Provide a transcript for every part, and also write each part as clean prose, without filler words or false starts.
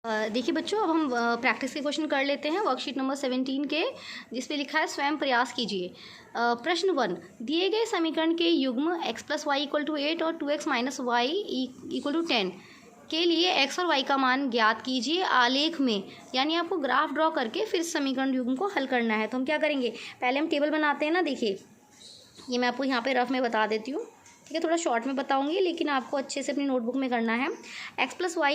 देखिए बच्चों, अब हम प्रैक्टिस के क्वेश्चन कर लेते हैं वर्कशीट नंबर 17 के, जिस पे लिखा है स्वयं प्रयास कीजिए। प्रश्न 1, दिए गए समीकरण के युग्म x + y = 8 और 2x - y = 10 के लिए x और y का मान ज्ञात कीजिए आलेख में। यानी आपको ग्राफ ड्रॉ करके फिर समीकरण युग्म को हल करना है। तो हम क्या करेंगे, पहले हम टेबल बनाते हैं ना। देखिए, ये मैं आपको यहाँ पे रफ में बता देती हूँ, ठीक है। थोड़ा शॉर्ट में बताऊँगी, लेकिन आपको अच्छे से अपनी नोटबुक में करना है। x + y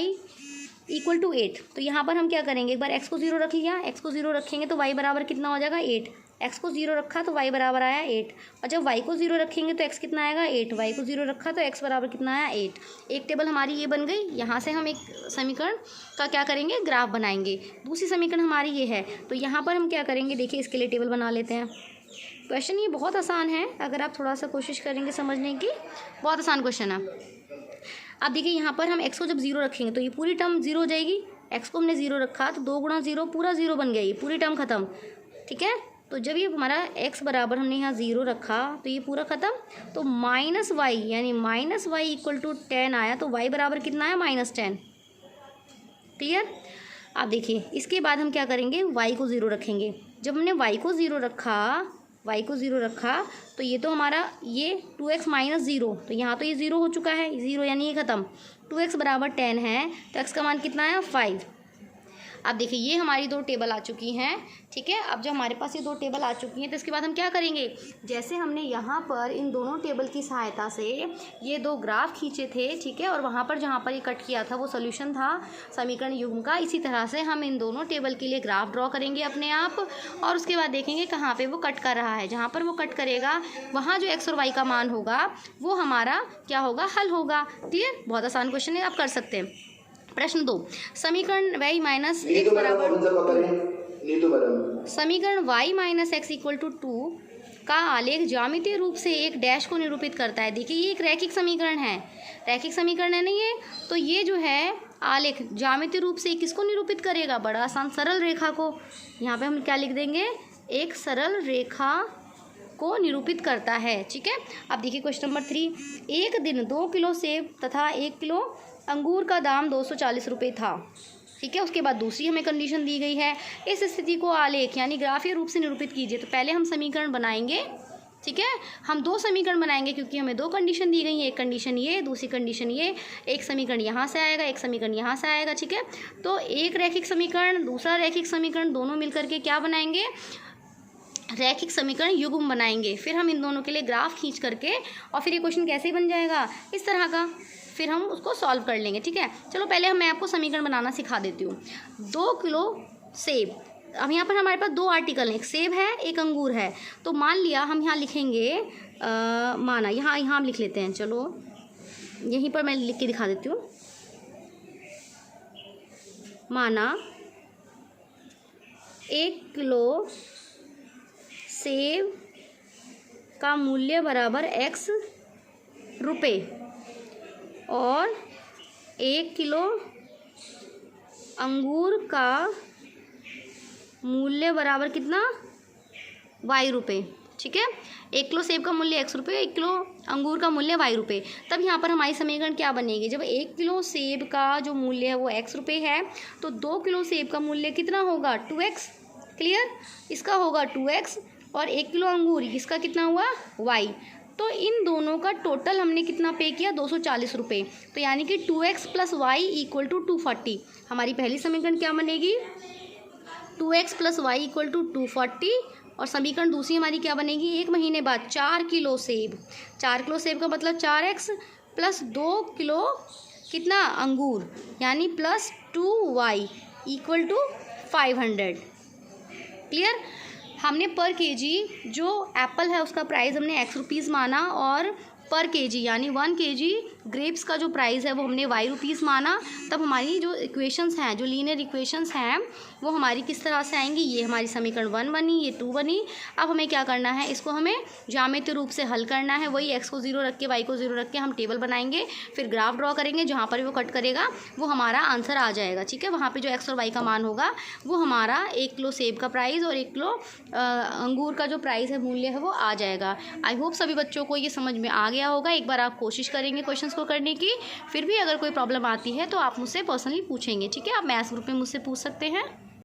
= 8। तो यहाँ पर हम क्या करेंगे, एक बार x को 0 रख लिया, x को 0 रखेंगे तो y बराबर कितना हो जाएगा 8। x को 0 रखा तो y बराबर आया 8, और जब y को 0 रखेंगे तो x कितना आएगा 8, y को 0 रखा तो x बराबर कितना आया 8। एक टेबल हमारी ये बन गई। यहाँ से हम एक समीकरण का क्या करेंगे, ग्राफ बनाएंगे। दूसरी समीकरण हमारी ये है, तो यहाँ पर हम क्या करेंगे, देखिए इसके लिए टेबल बना लेते हैं। क्वेश्चन ये बहुत आसान है, अगर आप थोड़ा सा कोशिश करेंगे समझने की, बहुत आसान क्वेश्चन है। अब देखिए यहाँ पर हम x को जब 0 रखेंगे तो ये पूरी टर्म 0 हो जाएगी। x को हमने 0 रखा तो 2 × 0 पूरा 0 बन गया, ये पूरी टर्म खत्म, ठीक है। तो जब ये हमारा x बराबर हमने यहाँ 0 रखा तो ये पूरा खत्म। तो -y यानी -y = 10 आया, तो y बराबर कितना आया -10। क्लियर। अब देखिए इसके बाद हम क्या करेंगे, y को 0 रखेंगे। जब हमने y को 0 रखा तो ये तो हमारा ये 2x - 0, तो यहाँ तो ये 0 हो चुका है, 0 यानी ये ख़त्म। 2x बराबर 10 है, तो x का मान कितना आया 5। अब देखिए ये हमारी दो टेबल आ चुकी हैं, ठीक है। अब जब हमारे पास ये दो टेबल आ चुकी हैं तो इसके बाद हम क्या करेंगे, जैसे हमने यहाँ पर इन दोनों टेबल की सहायता से ये दो ग्राफ खींचे थे, ठीक है, और वहाँ पर जहाँ पर ये कट किया था वो सोल्यूशन था समीकरण युग्म का। इसी तरह से हम इन दोनों टेबल के लिए ग्राफ ड्रॉ करेंगे अपने आप, और उसके बाद देखेंगे कहाँ पर वो कट कर रहा है। जहाँ पर वो कट करेगा वहाँ जो x और y का मान होगा वो हमारा क्या होगा, हल होगा। क्लियर। बहुत आसान क्वेश्चन है, आप कर सकते हैं। प्रश्न 2, समीकरण y - x बराबर समीकरण y - x = 2 का आलेख ज्यामितीय रूप से एक डैश को निरूपित करता है। देखिए ये एक रैखिक समीकरण है, रैखिक समीकरण है नहीं ये, तो ये जो है आलेख ज्यामितीय रूप से किसको निरूपित करेगा, बड़ा आसान सरल रेखा को। यहाँ पे हम क्या लिख देंगे, एक सरल रेखा को निरूपित करता है, ठीक है। अब देखिए क्वेश्चन नंबर 3, एक दिन 2 किलो सेब तथा 1 किलो अंगूर का दाम 240 रुपये था, ठीक है। उसके बाद दूसरी हमें कंडीशन दी गई है, इस स्थिति को आलेख यानी ग्राफीय रूप से निरूपित कीजिए। तो पहले हम समीकरण बनाएंगे, ठीक है। हम दो समीकरण बनाएंगे क्योंकि हमें दो कंडीशन दी गई है, एक कंडीशन ये, दूसरी कंडीशन ये। एक समीकरण यहाँ से आएगा, एक समीकरण यहाँ से आएगा, ठीक है। तो एक रैखिक समीकरण, दूसरा रैखिक समीकरण, दोनों मिलकर के क्या बनाएंगे, रैखिक समीकरण युग्म बनाएंगे। फिर हम इन दोनों के लिए ग्राफ खींच करके, और फिर ये क्वेश्चन कैसे बन जाएगा, इस तरह का, फिर हम उसको सॉल्व कर लेंगे, ठीक है। चलो पहले मैं आपको समीकरण बनाना सिखा देती हूँ। 2 किलो सेब, अब यहाँ पर हमारे पास दो आर्टिकल हैं, एक सेब है एक अंगूर है। तो मान लिया हम यहाँ लिखेंगे माना, यहाँ हम लिख लेते हैं, चलो यहीं पर मैं लिख के दिखा देती हूँ। माना 1 किलो सेब का मूल्य बराबर x रुपये और 1 किलो अंगूर का मूल्य बराबर कितना y रुपये, ठीक है। 1 किलो सेब का मूल्य x रुपये, 1 किलो अंगूर का मूल्य y रुपये। तब यहाँ पर हमारी समीकरण क्या बनेगी, जब 1 किलो सेब का जो मूल्य है वो x रुपये है, तो 2 किलो सेब का मूल्य कितना होगा 2x। क्लियर। इसका होगा 2x, और 1 किलो अंगूर इसका कितना हुआ y। तो इन दोनों का टोटल हमने कितना पे किया 240 रुपये। तो यानी कि 2x + y = 240। हमारी पहली समीकरण क्या बनेगी, 2x + y = 240, और समीकरण दूसरी हमारी क्या बनेगी, 1 महीने बाद 4 किलो सेब। 4 किलो सेब का मतलब 4x + 2 किलो कितना अंगूर, यानी +2y = 500। क्लियर। हमने पर केजी जो एप्पल है उसका प्राइस हमने x रुपीज़ माना, और पर केजी यानी 1 kg ग्रेप्स का जो प्राइस है वो हमने y रुपीज़ माना। तब हमारी जो इक्वेशंस हैं, जो लीनियर इक्वेशंस हैं, वो हमारी किस तरह से आएंगी, ये हमारी समीकरण 1 बनी, ये 2 बनी। अब हमें क्या करना है, इसको हमें ज्यामितीय रूप से हल करना है। वही x को 0 रख के y को 0 रख के हम टेबल बनाएंगे, फिर ग्राफ ड्रॉ करेंगे, जहाँ पर वो कट करेगा वो हमारा आंसर आ जाएगा, ठीक है। वहाँ पर जो x और y का मान होगा वो हमारा 1 किलो सेब का प्राइस और 1 किलो अंगूर का जो प्राइस है, मूल्य है, वो आ जाएगा। आई होप सभी बच्चों को ये समझ में आ गया होगा। एक बार आप कोशिश करेंगे क्वेश्चंस इसको करने की। फिर भी अगर कोई प्रॉब्लम आती है तो आप मुझसे पर्सनली पूछेंगे, ठीक है। आप मैथ्स ग्रुप में मुझसे पूछ सकते हैं।